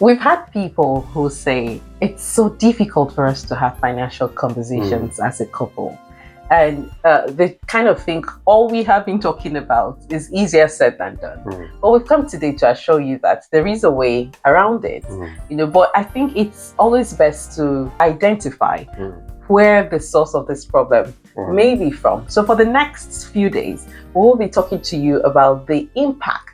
We've had people who say it's so difficult for us to have financial conversations as a couple. And they kind of think all we have been talking about is easier said than done. But we've come today to assure you that there is a way around it. But I think it's always best to identify where the source of this problem may be from. So for the next few days, we'll be talking to you about the impact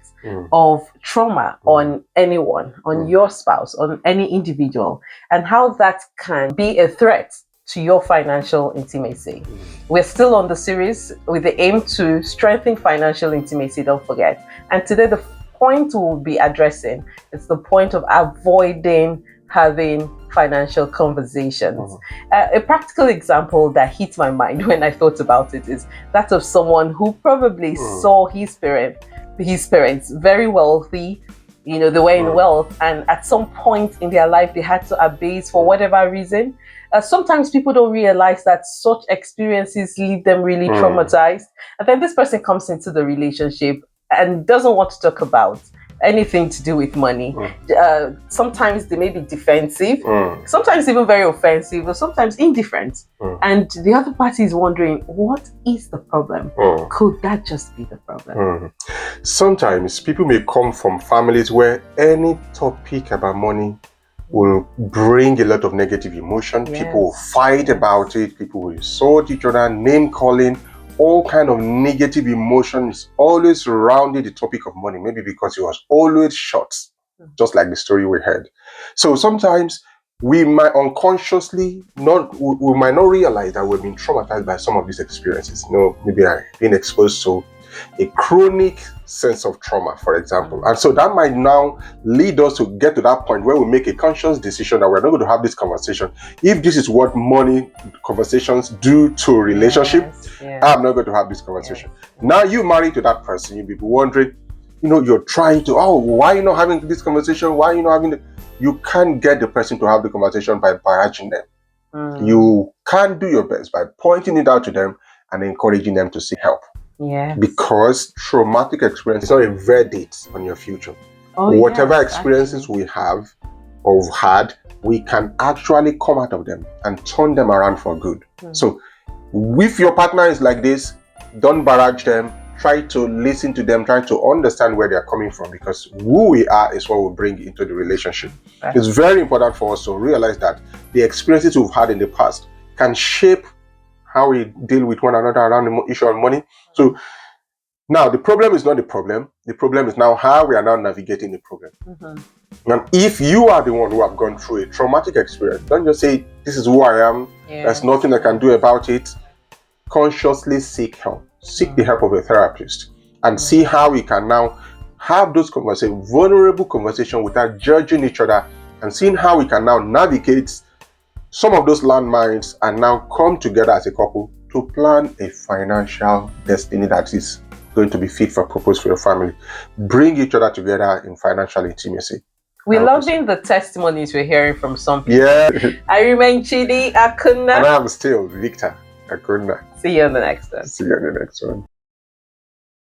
of trauma on anyone, on your spouse, on any individual, and how that can be a threat to your financial intimacy. We're still on the series with the aim to strengthen financial intimacy, don't forget. And today the point we'll be addressing is the point of avoiding having financial conversations. A practical example that hit my mind when I thought about it is that of someone who probably saw his parents very wealthy. They were in wealth, and at some point in their life they had to abase for whatever reason. Sometimes people don't realize that such experiences leave them really traumatized, and then this person comes into the relationship and doesn't want to talk about anything to do with money. Sometimes they may be defensive, sometimes even very offensive, or sometimes indifferent. And the other party is wondering, what is the problem? Could that just be the problem? Sometimes people may come from families where any topic about money will bring a lot of negative emotion. People will fight about it. People will insult each other, name calling. All kind of negative emotions always surrounding the topic of money, maybe because it was always short, just like the story we heard. So sometimes we might unconsciously we might not realize that we've been traumatized by some of these experiences. Maybe I've been exposed to a chronic sense of trauma, for example. And so that might now lead us to get to that point where we make a conscious decision that we're not going to have this conversation. If this is what money conversations do to a relationship, I'm not going to have this conversation. Now you married to that person, you'll be wondering, you're trying to, why are you not having this conversation? Why are you not having it? You can't get the person to have the conversation by barraging them. You can do your best by pointing it out to them and encouraging them to seek help. Because traumatic experience is not a verdict on your future. Whatever experiences we have or had, we can actually come out of them and turn them around for good. So if your partner is like this, don't barrage them. Try to listen to them, try to understand where they're coming from, because who we are is what we bring into the relationship. It's very important for us to realize that the experiences we've had in the past can shape how we deal with one another around the issue of money. So now the problem is not the problem. The problem is now how we are now navigating the problem. And if you are the one who have gone through a traumatic experience, don't just say, this is who I am. There's nothing I can do about it. Consciously seek help. Seek the help of a therapist and see how we can now have those conversations, vulnerable conversations without judging each other, and seeing how we can now navigate some of those landmines and now come together as a couple to plan a financial destiny that is going to be fit for purpose for your family. Bring each other together in financial intimacy. We're loving the testimonies we're hearing from some people. I remain Chidi, Akunna. And I'm still Victor, Akunna. See you on the next one. See you on the next one.